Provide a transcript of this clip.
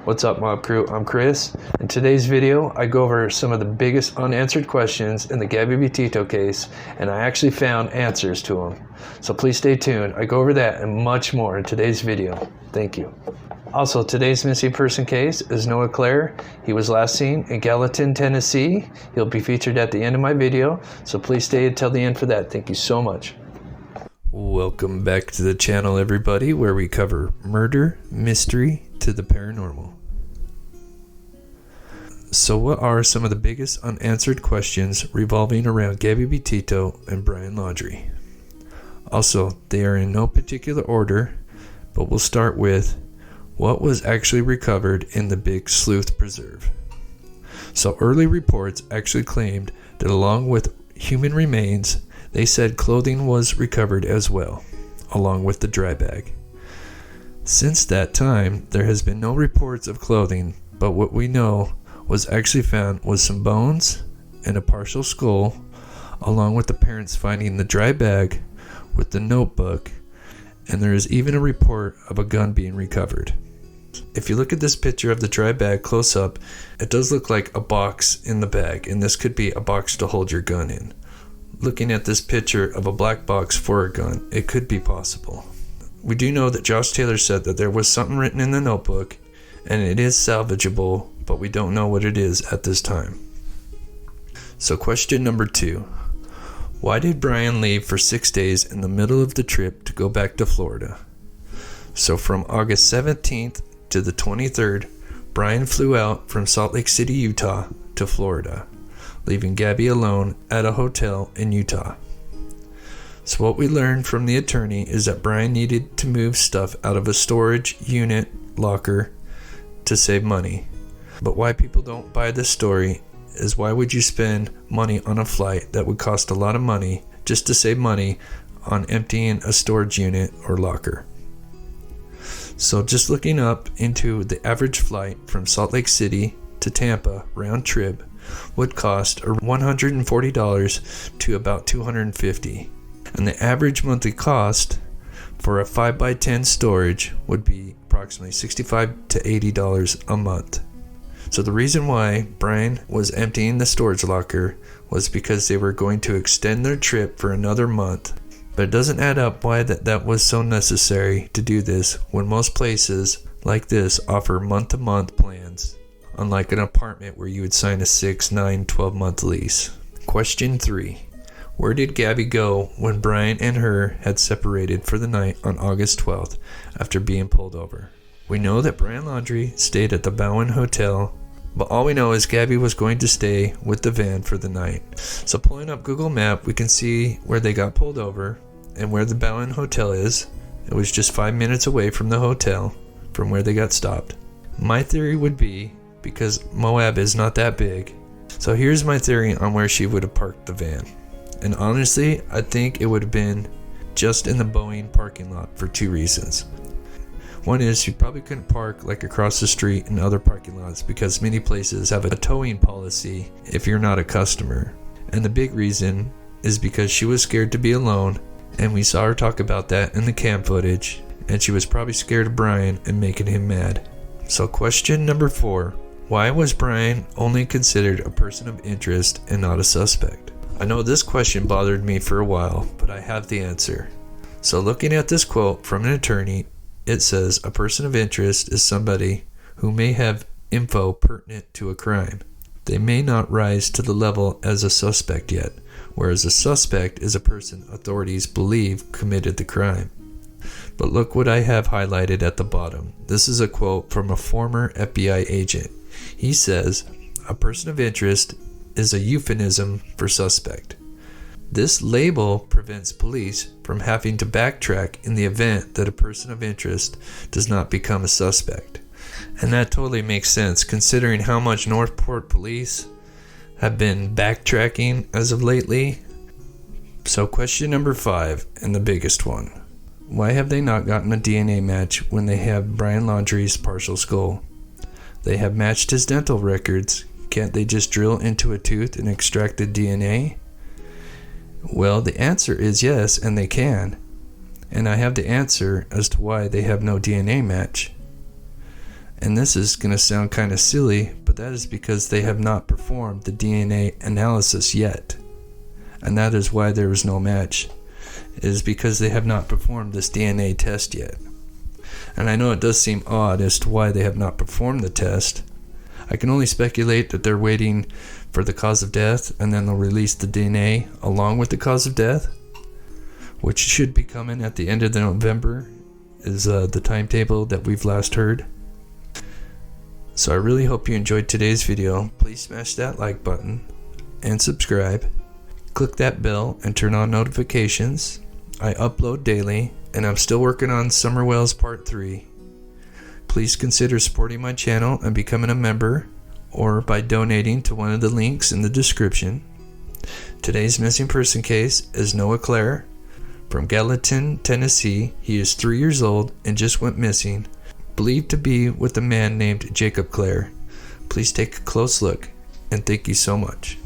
What's up, Mob Crew? I'm Chris. In today's video, I go over some of the biggest unanswered questions in the Gabby Petito case, and I actually found answers to them. So please stay tuned. I go over that and much more in today's video. Thank you. Also, today's missing person case is Noah Clare. He was last seen in Gallatin, Tennessee. He'll be featured at the end of my video, so please stay until the end for that. Thank you so much. Welcome back to the channel, everybody, where we cover murder, mystery, to the paranormal. So what are some of the biggest unanswered questions revolving around Gabby Petito and Brian Laundrie? Also, they are in no particular order, but we'll start with what was actually recovered in the Big Sleuth Preserve. So early reports actually claimed that along with human remains, they said clothing was recovered as well, along with the dry bag. Since that time, there has been no reports of clothing, but what we know was actually found was some bones and a partial skull, along with the parents finding the dry bag with the notebook, and there is even a report of a gun being recovered. If you look at this picture of the dry bag close up, it does look like a box in the bag, and this could be a box to hold your gun in. Looking at this picture of a black box for a gun, it could be possible. We do know that Josh Taylor said that there was something written in the notebook, and it is salvageable, but we don't know what it is at this time. So question number 2. Why did Brian leave for 6 days in the middle of the trip to go back to Florida? So from August 17th to the 23rd, Brian flew out from Salt Lake City, Utah to Florida, leaving Gabby alone at a hotel in Utah. So what we learned from the attorney is that Brian needed to move stuff out of a storage unit locker to save money. But why people don't buy this story is, why would you spend money on a flight that would cost a lot of money just to save money on emptying a storage unit or locker? So just looking up into the average flight from Salt Lake City to Tampa round trip would cost $140 to about $250. And the average monthly cost for a 5x10 storage would be approximately $65 to $80 a month. So the reason why Brian was emptying the storage locker was because they were going to extend their trip for another month. But it doesn't add up why that was so necessary to do this, when most places like this offer month-to-month plans, unlike an apartment where you would sign a 6, 9, 12-month lease. Question 3. Where did Gabby go when Brian and her had separated for the night on August 12th after being pulled over? We know that Brian Laundrie stayed at the Bowen Hotel, but all we know is Gabby was going to stay with the van for the night. So pulling up Google Map, we can see where they got pulled over and where the Bowen Hotel is. It was just 5 minutes away from the hotel from where they got stopped. My theory would be, because Moab is not that big, so here's my theory on where she would have parked the van. And honestly, I think it would have been just in the Boeing parking lot for 2 reasons. One is, you probably couldn't park like across the street in other parking lots because many places have a towing policy if you're not a customer. And the big reason is because she was scared to be alone, and we saw her talk about that in the cam footage, and she was probably scared of Brian and making him mad. So question number 4. Why was Brian only considered a person of interest and not a suspect? I know this question bothered me for a while, but I have the answer. So looking at this quote from an attorney, it says a person of interest is somebody who may have info pertinent to a crime. They may not rise to the level as a suspect yet, whereas a suspect is a person authorities believe committed the crime. But look what I have highlighted at the bottom. This is a quote from a former FBI agent. He says, a person of interest is a euphemism for suspect. This label prevents police from having to backtrack in the event that a person of interest does not become a suspect. And that totally makes sense considering how much Northport police have been backtracking as of lately. So question number 5, and the biggest one. Why have they not gotten a DNA match when they have Brian Laundrie's partial skull? They have matched his dental records. Can't they just drill into a tooth and extract the DNA? Well, the answer is yes, and they can. And I have the answer as to why they have no DNA match. And this is going to sound kind of silly, but that is because they have not performed the DNA analysis yet. And that is why there is no match. It is because they have not performed this DNA test yet. And I know it does seem odd as to why they have not performed the test. I can only speculate that they're waiting for the cause of death, and then they'll release the DNA along with the cause of death, which should be coming at the end of November, is the timetable that we've last heard. So I really hope you enjoyed today's video. Please smash that like button and subscribe. Click that bell and turn on notifications. I upload daily, and I'm still working on Summer Wells Part 3. Please consider supporting my channel and becoming a member, or by donating to one of the links in the description. Today's missing person case is Noah Clare from Gallatin, Tennessee. He is 3 years old and just went missing, believed to be with a man named Jacob Clare. Please take a close look, and thank you so much.